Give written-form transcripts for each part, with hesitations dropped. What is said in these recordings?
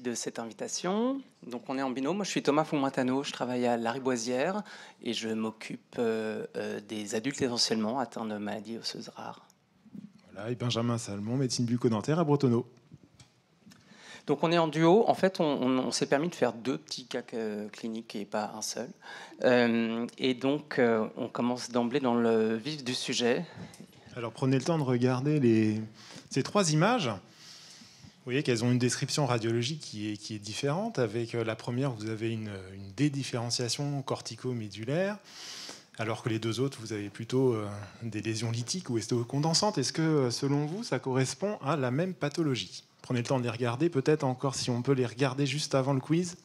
de cette invitation. Donc on est en binôme. Moi, je suis Thomas Fontmointano, je travaille à Lariboisière et je m'occupe des adultes essentiellement atteints de maladies osseuses rares. Voilà, et Benjamin Salmon, médecine bucco-dentaire à Bretonneau. Donc on est en duo. En fait, on s'est permis de faire 2 petits cas cliniques et pas un seul. Et donc on commence d'emblée dans le vif du sujet. Alors prenez le temps de regarder ces 3 images. Vous voyez qu'elles ont une description radiologique qui est différente. Avec la première, vous avez une dédifférenciation cortico-médulaire, alors que les 2 autres, vous avez plutôt des lésions lytiques ou estéocondensantes. Est-ce que, selon vous, ça correspond à la même pathologie ? Prenez le temps de les regarder, peut-être encore si on peut les regarder juste avant le quiz.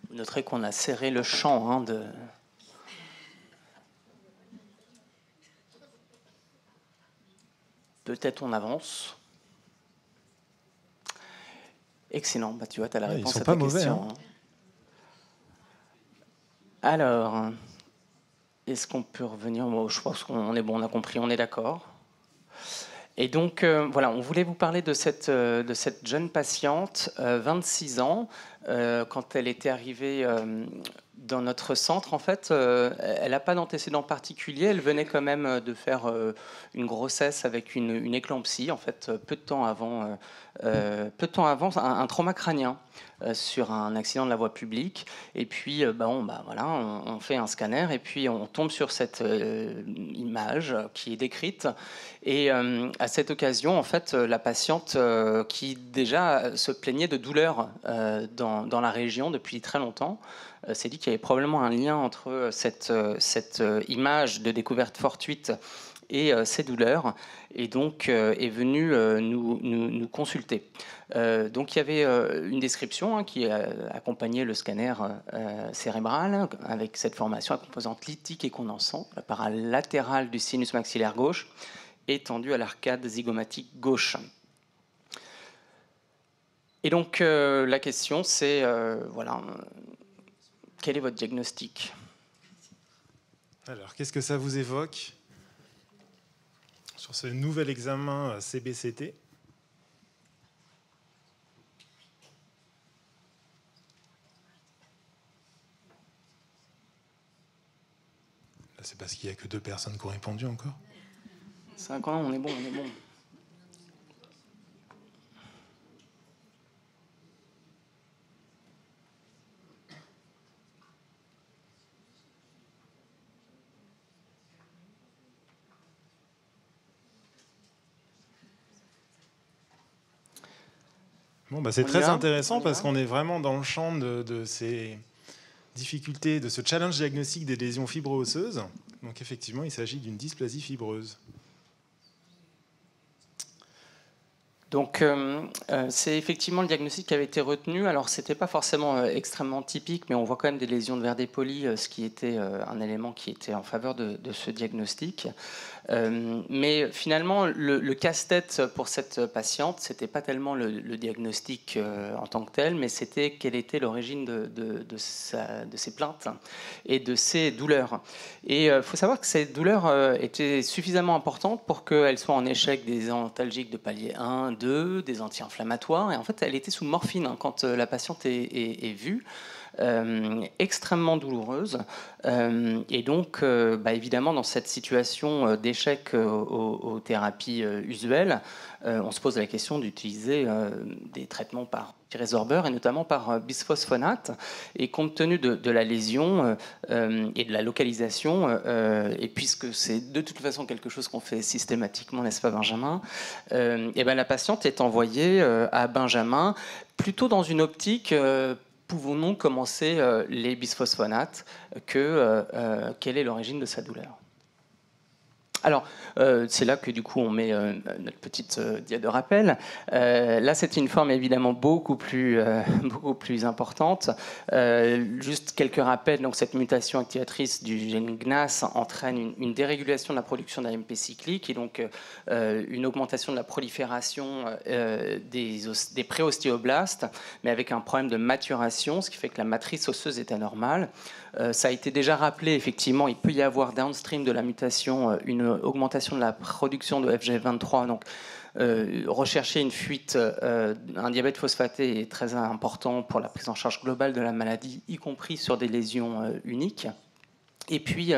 Vous noterez qu'on a serré le champ Peut-être on avance. Excellent, bah, tu vois, tu as la réponse à ta question. Hein. Alors, est-ce qu'on peut revenir? Bon, je pense qu'on est bon, on a compris, on est d'accord. Et donc, voilà, on voulait vous parler de cette jeune patiente, 26 ans, quand elle était arrivée dans notre centre. En fait, elle n'a pas d'antécédent particulier. Elle venait quand même de faire une grossesse avec une éclampsie, en fait, peu de temps avant, un trauma crânien sur un accident de la voie publique. Et puis, voilà, on fait un scanner et puis on tombe sur cette image qui est décrite. Et à cette occasion, en fait, la patiente qui déjà se plaignait de douleurs dans la région depuis très longtemps, s'est dit qu'il y avait probablement un lien entre cette image de découverte fortuite et ces douleurs, et donc est venue nous consulter. Donc il y avait une description qui accompagnait le scanner cérébral avec cette formation à composante lytique et condensant, la paralatérale du sinus maxillaire gauche, étendue à l'arcade zygomatique gauche. Et donc la question c'est, voilà, quel est votre diagnostic? Alors, qu'est-ce que ça vous évoque sur ce nouvel examen CBCT? Là, c'est parce qu'il n'y a que 2 personnes qui ont répondu encore. 5 ans, on est bon, on est bon. Bon, bah, c'est très intéressant parce qu'on est vraiment dans le champ de ces difficultés, de ce challenge diagnostique des lésions fibro-osseuses. Donc effectivement, il s'agit d'une dysplasie fibreuse. Donc, c'est effectivement le diagnostic qui avait été retenu. Alors, ce n'était pas forcément extrêmement typique, mais on voit quand même des lésions de verre dépoli, ce qui était un élément qui était en faveur de ce diagnostic. Mais finalement, le casse-tête pour cette patiente, ce n'était pas tellement le diagnostic en tant que tel, mais c'était quelle était l'origine de ses plaintes et de ses douleurs. Et il faut savoir que ces douleurs étaient suffisamment importantes pour qu'elles soient en échec des antalgiques de palier 1, 2, des anti-inflammatoires. Et en fait, elle était sous morphine quand la patiente est vue. Extrêmement douloureuse, et donc évidemment dans cette situation d'échec aux thérapies usuelles, on se pose la question d'utiliser des traitements par résorbeur et notamment par bisphosphonate, et compte tenu de la lésion et de la localisation, et puisque c'est de toute façon quelque chose qu'on fait systématiquement, n'est-ce pas Benjamin, et la patiente est envoyée à Benjamin plutôt dans une optique pouvons-nous commencer les bisphosphonates, quelle est l'origine de sa douleur? Alors, c'est là que du coup on met notre petite diade de rappel. Là, c'est une forme évidemment beaucoup plus importante. Juste quelques rappels. Donc, cette mutation activatrice du gène GNAS entraîne une dérégulation de la production d'AMP cyclique et donc une augmentation de la prolifération des préostéoblastes, mais avec un problème de maturation, ce qui fait que la matrice osseuse est anormale. Ça a été déjà rappelé, effectivement, il peut y avoir downstream de la mutation une augmentation de la production de FGF23. Donc, rechercher une fuite, un diabète phosphaté est très important pour la prise en charge globale de la maladie, y compris sur des lésions uniques. Et puis,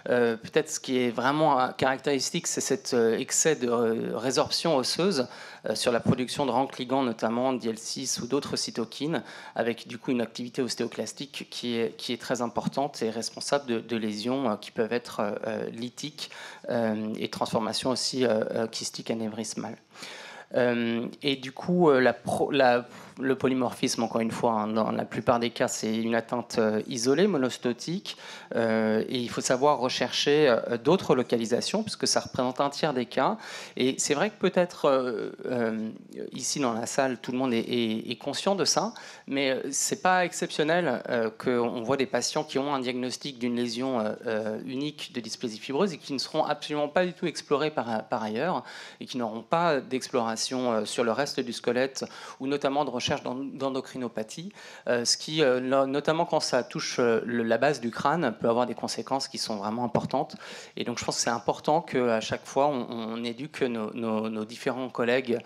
peut-être ce qui est vraiment caractéristique, c'est cet excès de résorption osseuse sur la production de RANK ligands, notamment DL6 ou d'autres cytokines, avec du coup une activité ostéoclastique qui est très importante et responsable de lésions qui peuvent être lytiques et transformations aussi kystiques anévrismales. Et du coup, le polymorphisme, encore une fois, dans la plupart des cas, c'est une atteinte isolée, monostotique. Et il faut savoir rechercher d'autres localisations, puisque ça représente un tiers des cas. Et c'est vrai que peut-être ici dans la salle, tout le monde est conscient de ça, mais c'est pas exceptionnel qu'on voit des patients qui ont un diagnostic d'une lésion unique de dysplasie fibreuse et qui ne seront absolument pas du tout explorés par ailleurs et qui n'auront pas d'exploration sur le reste du squelette ou notamment de recherche d'endocrinopathie, ce qui, notamment quand ça touche la base du crâne, peut avoir des conséquences qui sont vraiment importantes. Et donc je pense que c'est important qu'à chaque fois on éduque nos différents collègues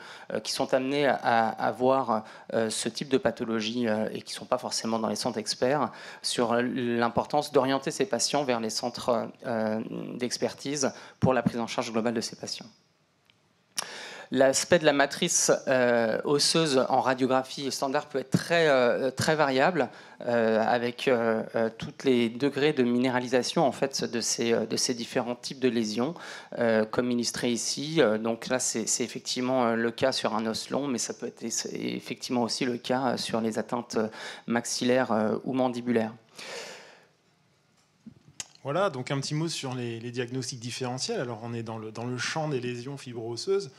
qui sont amenés à voir ce type de pathologie et qui ne sont pas forcément dans les centres experts sur l'importance d'orienter ces patients vers les centres d'expertise pour la prise en charge globale de ces patients. L'aspect de la matrice osseuse en radiographie standard peut être très variable avec tous les degrés de minéralisation en fait, de ces différents types de lésions, comme illustré ici. Donc là, c'est effectivement le cas sur un os long, mais ça peut être effectivement aussi le cas sur les atteintes maxillaires ou mandibulaires. Voilà, donc un petit mot sur les diagnostics différentiels. Alors on est dans le champ des lésions fibro-osseuses.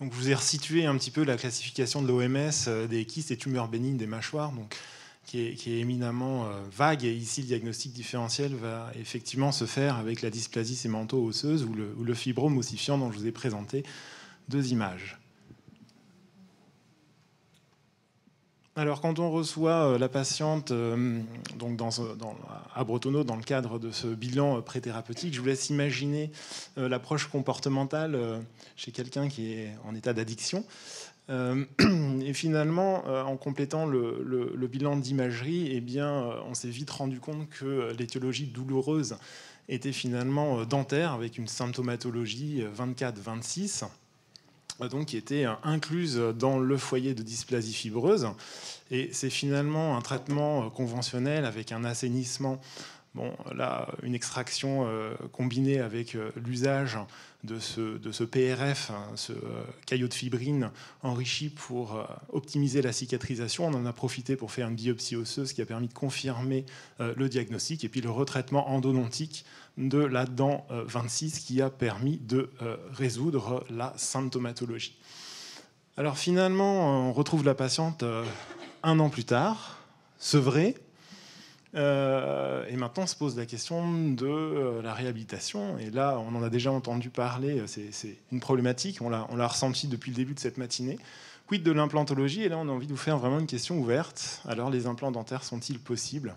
Donc, je vous ai resitué un petit peu la classification de l'OMS des kystes et tumeurs bénignes des mâchoires, donc, qui est éminemment vague. Et ici, le diagnostic différentiel va effectivement se faire avec la dysplasie sémanto-osseuse ou le fibrome ossifiant dont je vous ai présenté deux images. Alors, quand on reçoit la patiente donc à Bretonneau dans le cadre de ce bilan préthérapeutique, je vous laisse imaginer l'approche comportementale chez quelqu'un qui est en état d'addiction. Et finalement, en complétant le bilan d'imagerie, eh bien, on s'est vite rendu compte que l'étiologie douloureuse était finalement dentaire, avec une symptomatologie 24-26. Donc, qui était incluse dans le foyer de dysplasie fibreuse. Et c'est finalement un traitement conventionnel avec un assainissement, bon, là, une extraction combinée avec l'usage de ce PRF, ce caillot de fibrine enrichi pour optimiser la cicatrisation. On en a profité pour faire une biopsie osseuse qui a permis de confirmer le diagnostic, et puis le retraitement endodontique de la dent 26 qui a permis de résoudre la symptomatologie. Alors finalement, on retrouve la patiente un an plus tard, sevrée, et maintenant on se pose la question de la réhabilitation. Et là, on en a déjà entendu parler, c'est une problématique, on l'a ressenti depuis le début de cette matinée. Quid de l'implantologie? Et là, on a envie de vous faire vraiment une question ouverte. Alors, les implants dentaires sont-ils possibles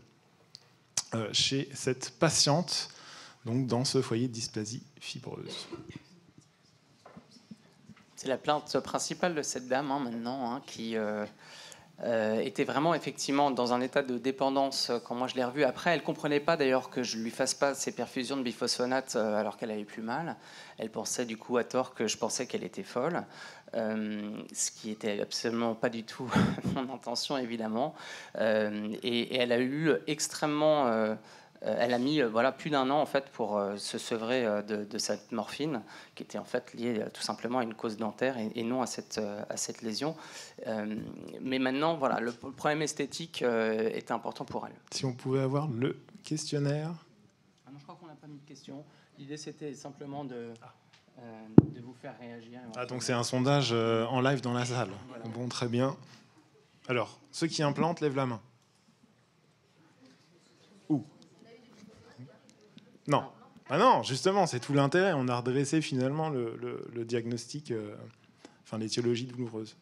chez cette patiente, donc dans ce foyer de dysplasie fibreuse? C'est la plainte principale de cette dame maintenant, qui était vraiment effectivement dans un état de dépendance quand moi je l'ai revue. Après, elle ne comprenait pas d'ailleurs que je ne lui fasse pas ces perfusions de biphosphonate alors qu'elle avait plus mal. Elle pensait du coup à tort que je pensais qu'elle était folle, ce qui n'était absolument pas du tout mon intention évidemment. Et elle a eu extrêmement... elle a mis plus d'un an en fait pour se sevrer de cette morphine qui était en fait liée tout simplement à une cause dentaire et non à cette lésion. Mais maintenant, voilà, le problème esthétique est important pour elle. Si on pouvait avoir le questionnaire. Ah non, je crois qu'on n'a pas mis de question. L'idée c'était simplement de... de vous faire réagir. Ah, donc c'est un sondage en live dans la salle. Voilà. Bon, très bien. Alors, ceux qui implantent, lèvent la main. Où? Non. Ah non, justement, c'est tout l'intérêt. On a redressé finalement le diagnostic, enfin l'étiologie douloureuse.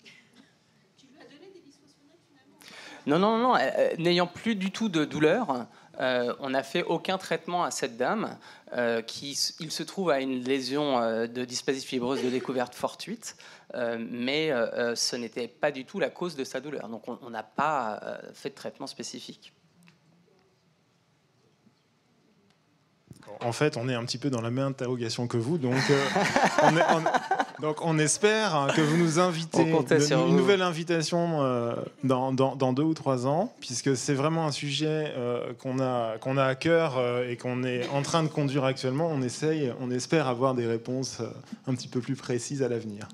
Tu lui as donné des bisphosphonates finalement? Non. N'ayant plus du tout de douleur, on n'a fait aucun traitement à cette dame. Il se trouve à une lésion de dysplasie fibreuse de découverte fortuite, mais ce n'était pas du tout la cause de sa douleur. Donc on n'a pas fait de traitement spécifique. En fait, on est un petit peu dans la même interrogation que vous, donc on espère que vous nous invitez une nouvelle invitation dans 2 ou 3 ans, puisque c'est vraiment un sujet qu'on a à cœur et qu'on est en train de conduire actuellement. On espère avoir des réponses un petit peu plus précises à l'avenir.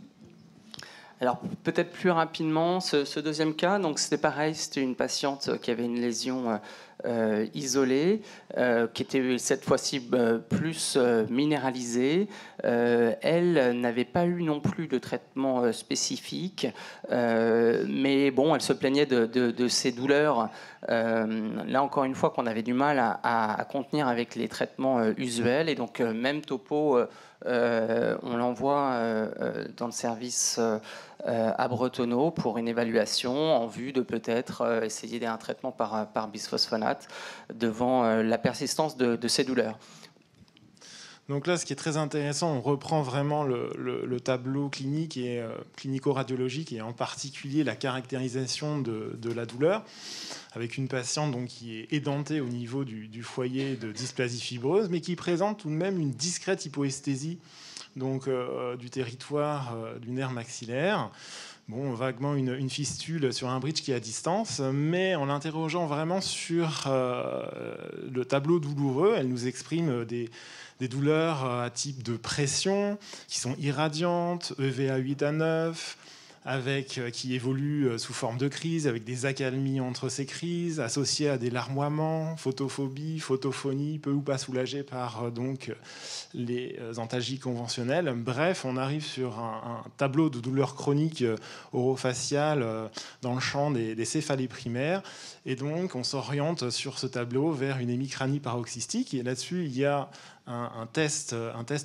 Alors peut-être plus rapidement, ce deuxième cas, donc c'était pareil, c'était une patiente qui avait une lésion isolée, qui était cette fois-ci plus minéralisée. Elle n'avait pas eu non plus de traitement spécifique, mais bon, elle se plaignait de ses douleurs. Là encore une fois, qu'on avait du mal à contenir avec les traitements usuels, et donc même topo. On l'envoie dans le service à Bretonneau pour une évaluation en vue de peut-être essayer un traitement par bisphosphonate devant la persistance de ces douleurs. Donc là, ce qui est très intéressant, on reprend vraiment le tableau clinique et clinico-radiologique, et en particulier la caractérisation de la douleur, avec une patiente donc, qui est édentée au niveau du foyer de dysplasie fibreuse, mais qui présente tout de même une discrète hypoesthésie donc, du territoire du nerf maxillaire. Bon, vaguement une fistule sur un bridge qui est à distance, mais en l'interrogeant vraiment sur le tableau douloureux, elle nous exprime des douleurs à type de pression qui sont irradiantes, EVA 8 à 9, qui évoluent sous forme de crise, avec des accalmies entre ces crises, associées à des larmoiements, photophobie, photophonie, peu ou pas soulagées par donc les antalgies conventionnelles. Bref, on arrive sur un tableau de douleurs chroniques orofaciales dans le champ des céphalées primaires. Et donc, on s'oriente sur ce tableau vers une hémicranie paroxystique. Et là-dessus, il y a un test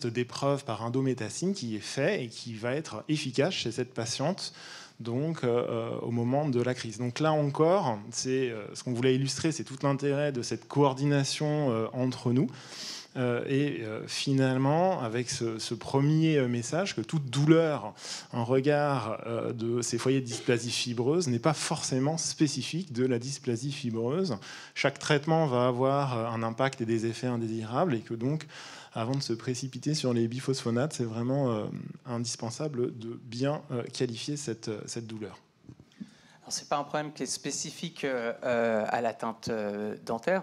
d'épreuve par indométacine qui est fait et qui va être efficace chez cette patiente donc, au moment de la crise. Donc là encore, c'est ce qu'on voulait illustrer, c'est tout l'intérêt de cette coordination entre nous. Finalement, avec ce premier message, que toute douleur en regard de ces foyers de dysplasie fibreuse n'est pas forcément spécifique de la dysplasie fibreuse. Chaque traitement va avoir un impact et des effets indésirables, et que donc, avant de se précipiter sur les biphosphonates, c'est vraiment indispensable de bien qualifier cette douleur. Ce n'est pas un problème qui est spécifique à l'atteinte dentaire.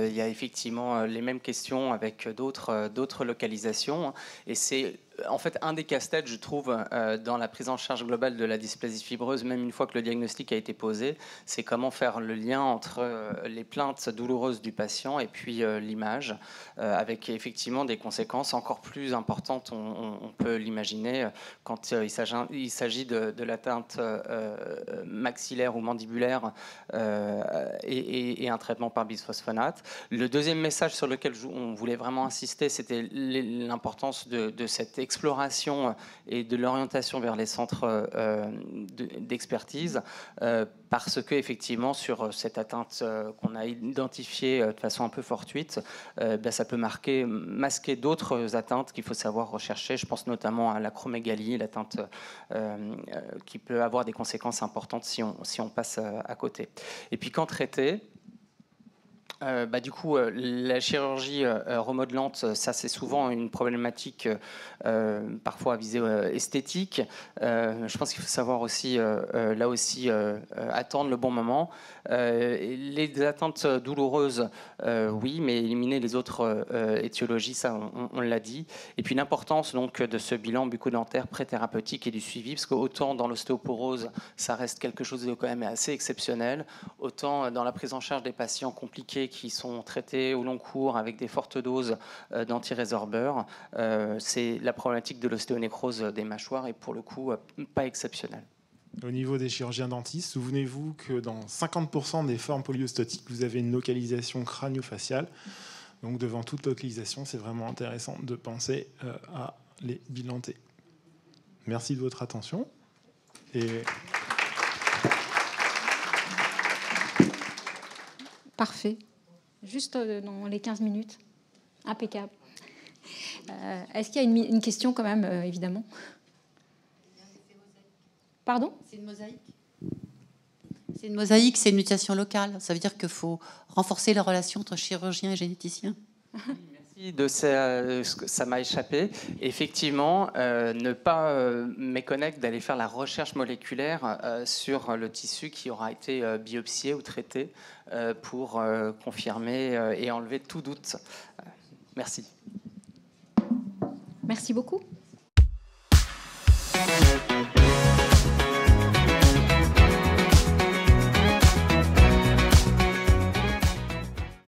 Il y a effectivement les mêmes questions avec d'autres localisations. Et c'est en fait un des casse-têtes, je trouve, dans la prise en charge globale de la dysplasie fibreuse, même une fois que le diagnostic a été posé, c'est comment faire le lien entre les plaintes douloureuses du patient et puis l'image, avec effectivement des conséquences encore plus importantes, on peut l'imaginer, quand il s'agit de l'atteinte maxillaire ou mandibulaire et un traitement par bisphosphonate. Le deuxième message sur lequel on voulait vraiment insister, c'était l'importance de cette exploration et de l'orientation vers les centres d'expertise, parce que effectivement sur cette atteinte qu'on a identifiée de façon un peu fortuite, ça peut masquer d'autres atteintes qu'il faut savoir rechercher. Je pense notamment à l'acromégalie, l'atteinte qui peut avoir des conséquences importantes si on passe à côté. Et puis quand traiter, du coup, la chirurgie remodelante, ça c'est souvent une problématique parfois à visée esthétique. Je pense qu'il faut savoir aussi, là aussi, attendre le bon moment. Les atteintes douloureuses, oui, mais éliminer les autres étiologies, ça on l'a dit. Et puis l'importance donc de ce bilan bucco-dentaire pré-thérapeutique et du suivi, parce qu'autant dans l'ostéoporose, ça reste quelque chose de quand même assez exceptionnel, autant dans la prise en charge des patients compliqués pieds qui sont traités au long cours avec des fortes doses d'antirésorbeurs, c'est la problématique de l'ostéonécrose des mâchoires est pour le coup pas exceptionnelle. Au niveau des chirurgiens dentistes, souvenez-vous que dans 50% des formes polyostatiques, vous avez une localisation crânio-faciale. Donc devant toute localisation, c'est vraiment intéressant de penser à les bilanter. Merci de votre attention. Parfait. Juste dans les 15 minutes. Impeccable. Est-ce qu'il y a une question quand même, évidemment? Pardon? C'est une mosaïque. C'est une mosaïque, c'est une mutation locale. Ça veut dire qu'il faut renforcer la relation entre chirurgien et généticien. Merci de ça m'a échappé. Effectivement, ne pas méconnaître d'aller faire la recherche moléculaire sur le tissu qui aura été biopsié ou traité pour confirmer et enlever tout doute. Merci. Merci beaucoup.